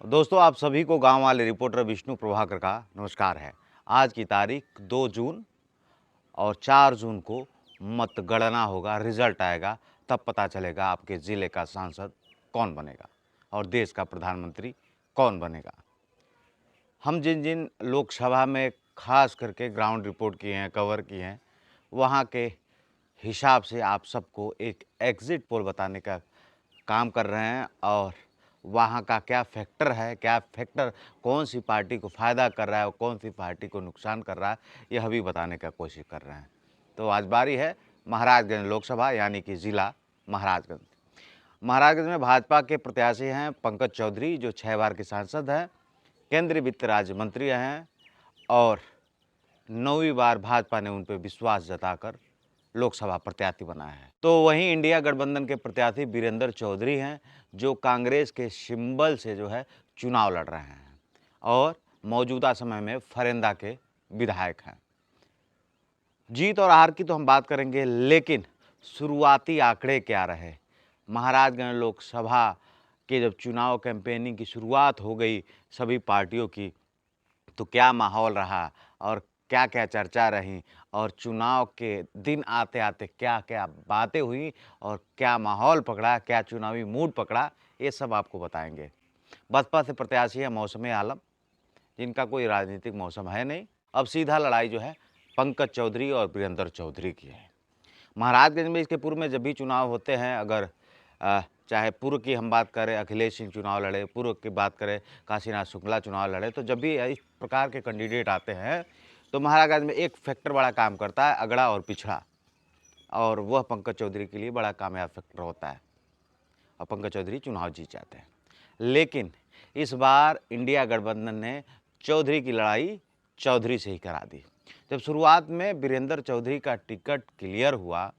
दोस्तों, आप सभी को गांव वाले रिपोर्टर विष्णु प्रभाकर का नमस्कार है। आज की तारीख 2 जून और 4 जून को मतगणना होगा, रिजल्ट आएगा, तब पता चलेगा आपके ज़िले का सांसद कौन बनेगा और देश का प्रधानमंत्री कौन बनेगा। हम जिन जिन लोकसभा में खास करके ग्राउंड रिपोर्ट किए हैं, कवर किए हैं, वहाँ के हिसाब से आप सबको एक एग्ज़िट पोल बताने का काम कर रहे हैं और वहाँ का क्या फैक्टर कौन सी पार्टी को फ़ायदा कर रहा है और कौन सी पार्टी को नुकसान कर रहा है, यह भी बताने का कोशिश कर रहे हैं। तो आज बारी है महाराजगंज लोकसभा यानी कि ज़िला महाराजगंज। महाराजगंज में भाजपा के प्रत्याशी हैं पंकज चौधरी, जो 6 बार के सांसद हैं, केंद्रीय वित्त राज्य मंत्री हैं और 9वीं बार भाजपा ने उन पर विश्वास जताकर लोकसभा प्रत्याशी बनाया है। तो वहीं इंडिया गठबंधन के प्रत्याशी वीरेंद्र चौधरी हैं, जो कांग्रेस के सिंबल से जो है चुनाव लड़ रहे हैं और मौजूदा समय में फरेंदा के विधायक हैं। जीत और हार की तो हम बात करेंगे, लेकिन शुरुआती आंकड़े क्या रहे। महाराजगंज लोकसभा के जब चुनाव कैंपेनिंग की शुरुआत हो गई सभी पार्टियों की, तो क्या माहौल रहा और क्या क्या चर्चा रही और चुनाव के दिन आते आते क्या क्या बातें हुई और क्या माहौल पकड़ा, क्या चुनावी मूड पकड़ा, ये सब आपको बताएंगे। बसपा से प्रत्याशी है मौसम आलम, जिनका कोई राजनीतिक मौसम है नहीं। अब सीधा लड़ाई जो है पंकज चौधरी और वीरेंद्र चौधरी की है। महाराजगंज में इसके पूर्व में जब भी चुनाव होते हैं, अगर चाहे पूर्व की हम बात करें, अखिलेश सिंह चुनाव लड़े, पूर्व की बात करें काशीनाथ शुक्ला चुनाव लड़े, तो जब भी इस प्रकार के कैंडिडेट आते हैं तो महाराजगंज में एक फैक्टर बड़ा काम करता है, अगड़ा और पिछड़ा, और वह पंकज चौधरी के लिए बड़ा कामयाब फैक्टर होता है और पंकज चौधरी चुनाव जीत जाते हैं। लेकिन इस बार इंडिया गठबंधन ने चौधरी की लड़ाई चौधरी से ही करा दी। जब शुरुआत में वीरेंद्र चौधरी का टिकट क्लियर हुआ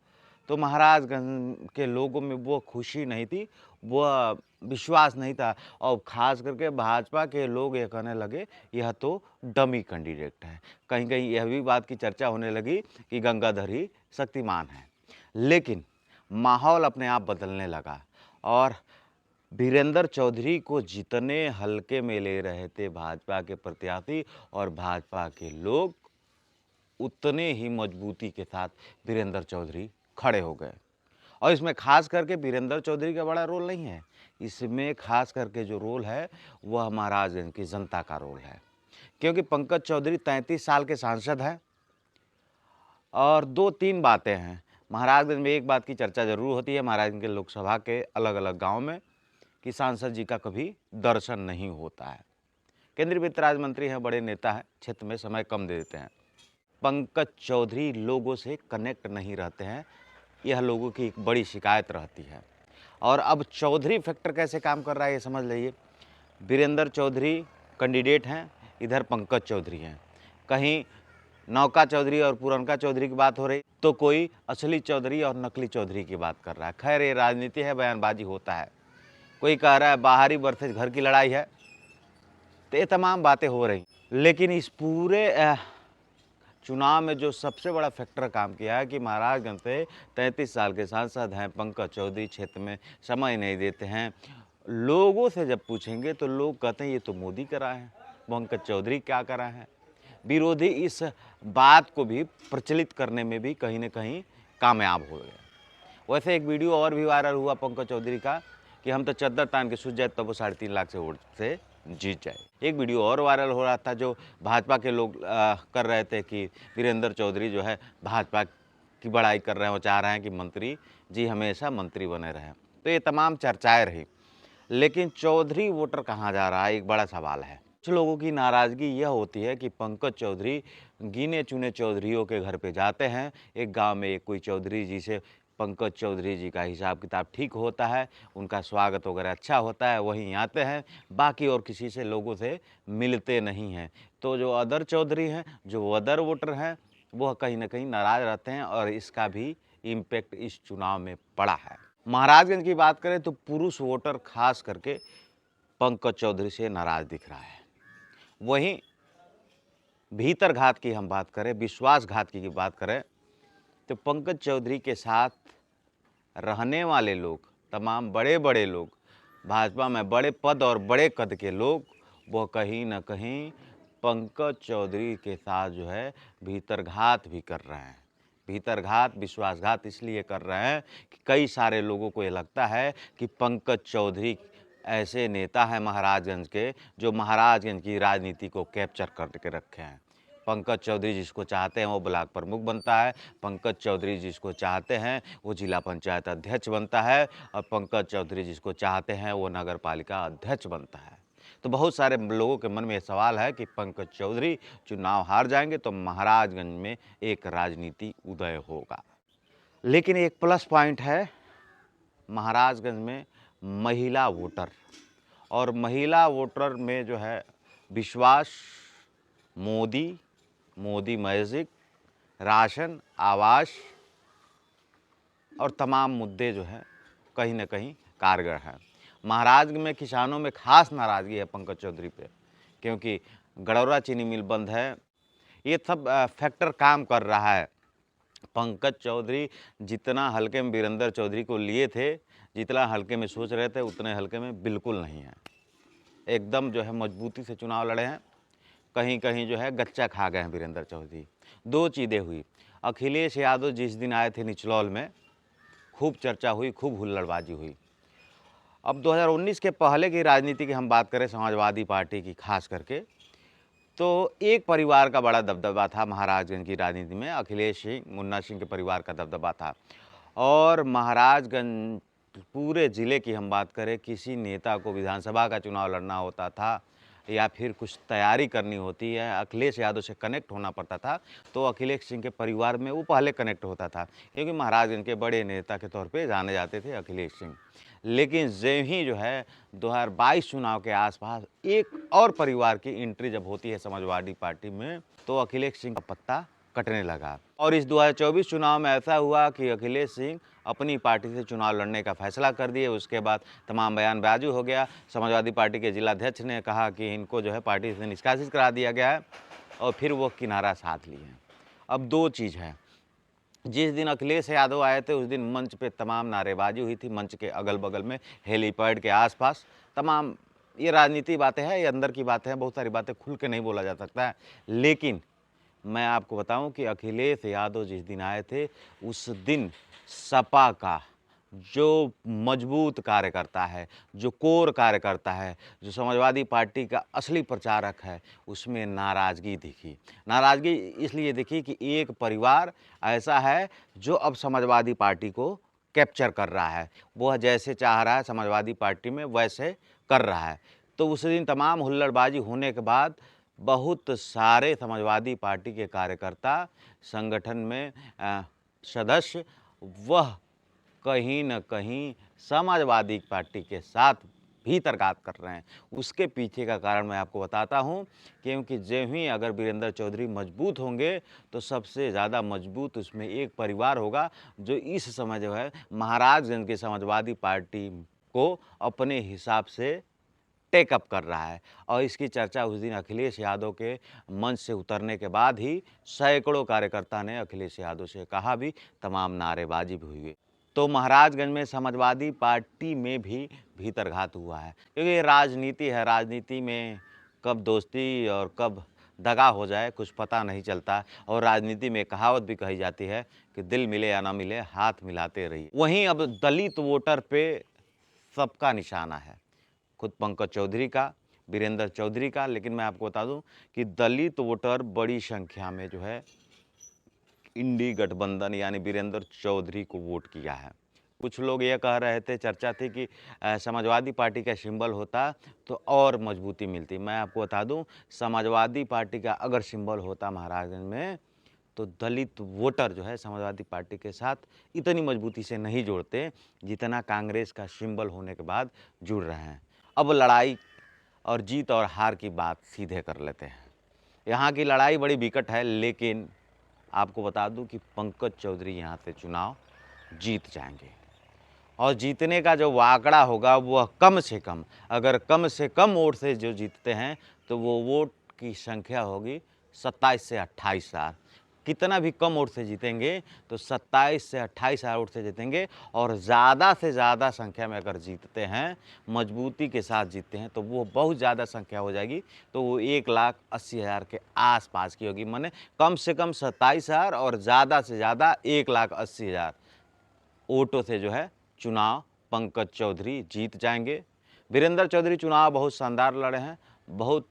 तो महाराजगंज के लोगों में वो खुशी नहीं थी, वह विश्वास नहीं था और ख़ास करके भाजपा के लोग ये कहने लगे यह तो डमी कैंडिडेट है। कहीं कहीं यह भी बात की चर्चा होने लगी कि गंगाधर ही शक्तिमान है। लेकिन माहौल अपने आप बदलने लगा और वीरेंद्र चौधरी को जितने हल्के में ले रहे थे भाजपा के प्रत्याशी और भाजपा के लोग, उतने ही मजबूती के साथ वीरेंद्र चौधरी खड़े हो गए। और इसमें खास करके वीरेंद्र चौधरी का बड़ा रोल नहीं है, इसमें खास करके जो रोल है वह महाराजगंज की जनता का रोल है। क्योंकि पंकज चौधरी 33 साल के सांसद हैं और 2-3 बातें हैं। महाराजगंज में एक बात की चर्चा जरूर होती है महाराजगंज के लोकसभा के अलग अलग गाँव में, कि सांसद जी का कभी दर्शन नहीं होता है। केंद्रीय वित्त राज्य मंत्री हैं, बड़े नेता हैं, क्षेत्र में समय कम दे देते हैं। पंकज चौधरी लोगों से कनेक्ट नहीं रहते हैं, यह लोगों की एक बड़ी शिकायत रहती है। और अब चौधरी फैक्टर कैसे काम कर रहा है ये समझ लीजिए। वीरेंद्र चौधरी कैंडिडेट हैं, इधर पंकज चौधरी हैं। कहीं नौका चौधरी और पुरनका चौधरी की बात हो रही तो कोई असली चौधरी और नकली चौधरी की बात कर रहा है। खैर, ये राजनीति है, बयानबाजी होता है। कोई कह रहा है बाहरी वर्सेस घर की लड़ाई है, तो ये तमाम बातें हो रही। लेकिन इस पूरे चुनाव में जो सबसे बड़ा फैक्टर काम किया है कि महाराजगंज से 33 साल के सांसद हैं पंकज चौधरी, क्षेत्र में समय नहीं देते हैं। लोगों से जब पूछेंगे तो लोग कहते हैं ये तो मोदी करा है, पंकज चौधरी क्या करा है। विरोधी इस बात को भी प्रचलित करने में भी कहीं ना कहीं कामयाब हो गए। वैसे एक वीडियो और भी वायरल हुआ पंकज चौधरी का कि हम तो चद्दर तान के सूझ जाए तब वो 3.5 लाख से वोट से जीत जाए। एक वीडियो और वायरल हो रहा था जो भाजपा के लोग कर रहे थे कि वीरेंद्र चौधरी जो है भाजपा की बड़ाई कर रहे हैं, वो चाह रहे हैं कि मंत्री जी हमेशा मंत्री बने रहें। तो ये तमाम चर्चाएं रही, लेकिन चौधरी वोटर कहाँ जा रहा है, एक बड़ा सवाल है। कुछ लोगों की नाराज़गी यह होती है कि पंकज चौधरी गिने चुने चौधरियों के घर पे जाते हैं। एक गांव में एक कोई चौधरी जी से पंकज चौधरी जी का हिसाब किताब ठीक होता है, उनका स्वागत वगैरह अच्छा होता है, वहीं आते हैं, बाकी और किसी से लोगों से मिलते नहीं हैं। तो जो अदर चौधरी हैं, जो अदर वोटर हैं, वह कहीं ना कहीं नाराज़ रहते हैं और इसका भी इम्पैक्ट इस चुनाव में पड़ा है। महाराजगंज की बात करें तो पुरुष वोटर खास करके पंकज चौधरी से नाराज़ दिख रहा है। वहीं भीतरघात की हम बात करें, विश्वासघात की बात करें, तो पंकज चौधरी के साथ रहने वाले लोग, तमाम बड़े बड़े लोग भाजपा में बड़े पद और बड़े कद के लोग वो कहीं न कहीं पंकज चौधरी के साथ जो है भीतरघात भी कर रहे हैं। भीतरघात, विश्वासघात इसलिए कर रहे हैं कि कई सारे लोगों को ये लगता है कि पंकज चौधरी ऐसे नेता हैं महाराजगंज के, जो महाराजगंज की राजनीति को कैप्चर करके रखे हैं। पंकज चौधरी जिसको चाहते हैं वो ब्लॉक प्रमुख बनता है, पंकज चौधरी जिसको चाहते हैं वो जिला पंचायत अध्यक्ष बनता है, और पंकज चौधरी जिसको चाहते हैं वो नगर पालिका अध्यक्ष बनता है। तो बहुत सारे लोगों के मन में ये सवाल है कि पंकज चौधरी चुनाव हार जाएंगे तो महाराजगंज में एक राजनीति उदय होगा। लेकिन एक प्लस पॉइंट है महाराजगंज में, महिला वोटर, और महिला वोटर में जो है विश्वास, मोदी मैजिक, राशन, आवास और तमाम मुद्दे जो है कहीं न कहीं कारगर हैं। महाराजगंज में किसानों में खास नाराज़गी है पंकज चौधरी पे, क्योंकि गडौरा चीनी मिल बंद है। ये सब फैक्टर काम कर रहा है। पंकज चौधरी जितना हल्के में वीरेंद्र चौधरी को लिए थे, जितना हल्के में सोच रहे थे, उतने हल्के में बिल्कुल नहीं है। एकदम जो है मजबूती से चुनाव लड़े हैं। कहीं कहीं जो है गच्चा खा गए हैं वीरेंद्र चौधरी। दो चीज़ें हुई। अखिलेश यादव जिस दिन आए थे निचलौल में, खूब चर्चा हुई, खूब हुल्लड़बाजी हुई। अब 2019 के पहले की राजनीति की हम बात करें, समाजवादी पार्टी की खास करके, तो एक परिवार का बड़ा दबदबा था महाराजगंज की राजनीति में। अखिलेश सिंह, मुन्ना सिंह के परिवार का दबदबा था। और महाराजगंज पूरे ज़िले की हम बात करें, किसी नेता को विधानसभा का चुनाव लड़ना होता था या फिर कुछ तैयारी करनी होती है, अखिलेश यादव से कनेक्ट होना पड़ता था, तो अखिलेश सिंह के परिवार में वो पहले कनेक्ट होता था, क्योंकि महाराजगंज के बड़े नेता के तौर पे जाने जाते थे अखिलेश सिंह। लेकिन जब ही जो है 2022 चुनाव के आसपास एक और परिवार की एंट्री जब होती है समाजवादी पार्टी में, तो अखिलेश सिंह का पत्ता कटने लगा। और इस 2024 चुनाव में ऐसा हुआ कि अखिलेश सिंह अपनी पार्टी से चुनाव लड़ने का फैसला कर दिए। उसके बाद तमाम बयानबाजी हो गया। समाजवादी पार्टी के जिलाध्यक्ष ने कहा कि इनको जो है पार्टी से निष्कासित करा दिया गया है, और फिर वो किनारा साध लिए हैं। अब दो चीज़ है, जिस दिन अखिलेश यादव आए थे उस दिन मंच पे तमाम नारेबाजी हुई थी, मंच के अगल बगल में, हेलीपैड के आसपास तमाम। ये राजनीति बातें हैं, ये अंदर की बातें हैं, बहुत सारी बातें खुल के नहीं बोला जा सकता है। लेकिन मैं आपको बताऊं कि अखिलेश यादव जिस दिन आए थे उस दिन सपा का जो मजबूत कार्यकर्ता है, जो कोर कार्यकर्ता है, जो समाजवादी पार्टी का असली प्रचारक है, उसमें नाराज़गी दिखी। नाराज़गी इसलिए दिखी कि एक परिवार ऐसा है जो अब समाजवादी पार्टी को कैप्चर कर रहा है। वह जैसे चाह रहा है समाजवादी पार्टी में वैसे कर रहा है। तो उस दिन तमाम हुल्लड़बाजी होने के बाद बहुत सारे समाजवादी पार्टी के कार्यकर्ता, संगठन में सदस्य, वह कहीं न कहीं समाजवादी पार्टी के साथ भीतरघात कर रहे हैं। उसके पीछे का कारण मैं आपको बताता हूं, क्योंकि जब ही अगर वीरेंद्र चौधरी मजबूत होंगे तो सबसे ज़्यादा मजबूत उसमें एक परिवार होगा जो इस समय जो है महाराजगंज के समाजवादी पार्टी को अपने हिसाब से टेकअप कर रहा है। और इसकी चर्चा उस दिन अखिलेश यादव के मंच से उतरने के बाद ही सैकड़ों कार्यकर्ता ने अखिलेश यादव से कहा भी, तमाम नारेबाजी भी हुई। तो महाराजगंज में समाजवादी पार्टी में भी भीतरघात हुआ है, क्योंकि ये राजनीति है। राजनीति में कब दोस्ती और कब दगा हो जाए कुछ पता नहीं चलता। और राजनीति में कहावत भी कही जाती है कि दिल मिले या ना मिले, हाथ मिलाते रहिए। वहीं अब दलित वोटर पे सबका निशाना है, खुद पंकज चौधरी का, वीरेंद्र चौधरी का। लेकिन मैं आपको बता दूं कि दलित वोटर बड़ी संख्या में जो है इंडी गठबंधन यानी वीरेंद्र चौधरी को वोट किया है। कुछ लोग ये कह रहे थे, चर्चा थी कि समाजवादी पार्टी का सिंबल होता तो और मजबूती मिलती। मैं आपको बता दूं, समाजवादी पार्टी का अगर सिंबल होता महाराजगंज में, तो दलित वोटर जो है समाजवादी पार्टी के साथ इतनी मजबूती से नहीं जोड़ते जितना कांग्रेस का सिंबल होने के बाद जुड़ रहे हैं। अब लड़ाई और जीत और हार की बात सीधे कर लेते हैं। यहाँ की लड़ाई बड़ी विकट है, लेकिन आपको बता दूं कि पंकज चौधरी यहाँ से चुनाव जीत जाएंगे। और जीतने का जो आंकड़ा होगा वह कम से कम, अगर कम से कम वोट से जो जीतते हैं तो वो वोट की संख्या होगी 27 से 28 हज़ार। कितना भी कम वोट से जीतेंगे तो 27 से 28 हज़ार वोट से जीतेंगे। और ज़्यादा से ज़्यादा संख्या में अगर जीतते हैं, मजबूती के साथ जीतते हैं, तो वो बहुत ज़्यादा संख्या हो जाएगी, तो वो 1,80,000 के आसपास की होगी। माने कम से कम 27 हज़ार और ज़्यादा से ज़्यादा 1,80,000 वोटों से जो है चुनाव पंकज चौधरी जीत जाएंगे। वीरेंद्र चौधरी चुनाव बहुत शानदार लड़े हैं, बहुत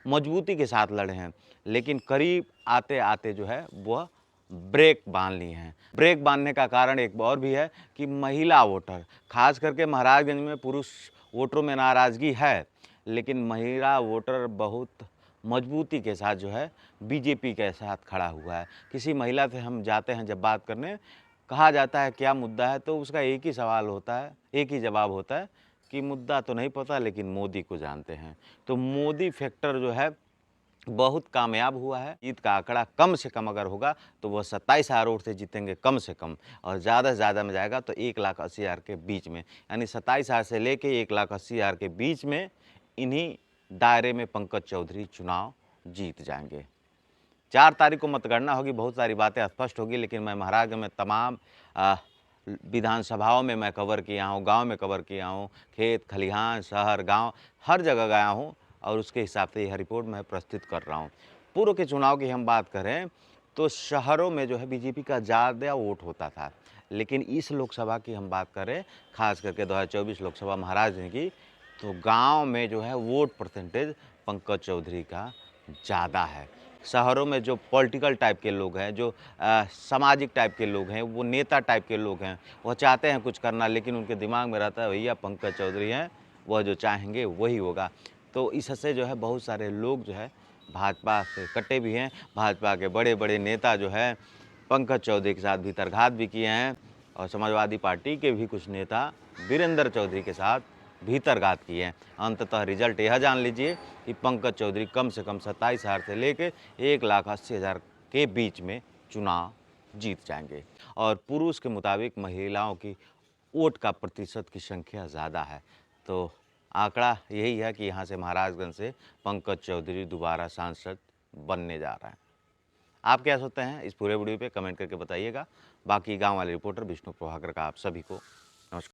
मजबूती के साथ लड़े हैं, लेकिन करीब आते आते जो है वह ब्रेक बांध लिए हैं। ब्रेक बांधने का कारण एक और भी है कि महिला वोटर, खास करके महाराजगंज में पुरुष वोटरों में नाराज़गी है, लेकिन महिला वोटर बहुत मजबूती के साथ जो है बीजेपी के साथ खड़ा हुआ है। किसी महिला से हम जाते हैं जब बात करने, कहा जाता है क्या मुद्दा है, तो उसका एक ही सवाल होता है, एक ही जवाब होता है कि मुद्दा तो नहीं पता लेकिन मोदी को जानते हैं। तो मोदी फैक्टर जो है बहुत कामयाब हुआ है। जीत का आंकड़ा कम से कम अगर होगा तो वह 27 हज़ार वोट से जीतेंगे कम से कम, और ज़्यादा से ज़्यादा में जाएगा तो 1,80,000 के बीच में, यानी 27 हज़ार से लेके 1,80,000 के बीच में इन्हीं दायरे में पंकज चौधरी चुनाव जीत जाएंगे। 4 तारीख को मतगणना होगी, बहुत सारी बातें स्पष्ट होगी, लेकिन मैं महाराजगंज में तमाम विधानसभाओं में मैं कवर किया हूँ, गांव में कवर किया हूँ, खेत खलिहान शहर गांव हर जगह गया हूँ, और उसके हिसाब से यह रिपोर्ट मैं प्रस्तुत कर रहा हूँ। पूर्व के चुनाव की हम बात करें तो शहरों में जो है बीजेपी का ज़्यादा वोट होता था, लेकिन इस लोकसभा की हम बात करें, खास करके 2024 लोकसभा महाराजगंज की, तो गांव में जो है वोट परसेंटेज पंकज चौधरी का ज़्यादा है। शहरों में जो पॉलिटिकल टाइप के लोग हैं, जो सामाजिक टाइप के लोग हैं, वो नेता टाइप के लोग हैं, वह चाहते हैं कुछ करना, लेकिन उनके दिमाग में रहता है भैया पंकज चौधरी हैं, वह जो चाहेंगे वही होगा। तो इससे जो है बहुत सारे लोग जो है भाजपा से कटे भी हैं। भाजपा के बड़े बड़े नेता जो है पंकज चौधरी के साथ भीतरघात भी किए हैं, और समाजवादी पार्टी के भी कुछ नेता वीरेंद्र चौधरी के साथ भीतरघात किए हैं। अंततः रिजल्ट यह जान लीजिए कि पंकज चौधरी कम से कम 27 हज़ार से लेकर 1,80,000 के बीच में चुनाव जीत जाएंगे। और पुरुष के मुताबिक महिलाओं की वोट का प्रतिशत की संख्या ज़्यादा है, तो आंकड़ा यही है कि यहाँ से महाराजगंज से पंकज चौधरी दोबारा सांसद बनने जा रहा है। आप क्या सोचते हैं इस पूरे वीडियो पे कमेंट करके बताइएगा। बाकी गांव वाले रिपोर्टर विष्णु प्रभाकर का आप सभी को नमस्कार।